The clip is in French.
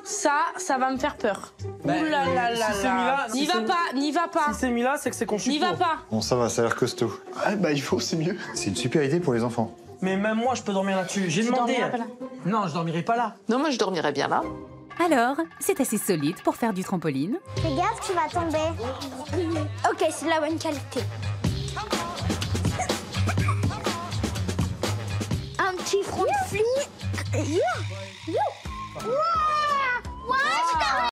ça va me faire peur. Ben, Ouh là là là si c'est là. Mila, N'y va pas, n'y va pas. Si c'est Mila, c'est que c'est qu'on chute. N'y va pas. Bon, ça va, ça a l'air costaud. Ah bah il faut, c'est mieux. C'est une super idée pour les enfants. Mais même moi, je peux dormir là-dessus. J'ai Tu demandé. dormiras pas là. Non, je dormirai pas là. Non, moi je dormirais bien là. Alors, c'est assez solide pour faire du trampoline. Fais gaffe, tu vas tomber. Ok, c'est de la bonne qualité. Un petit front de flic.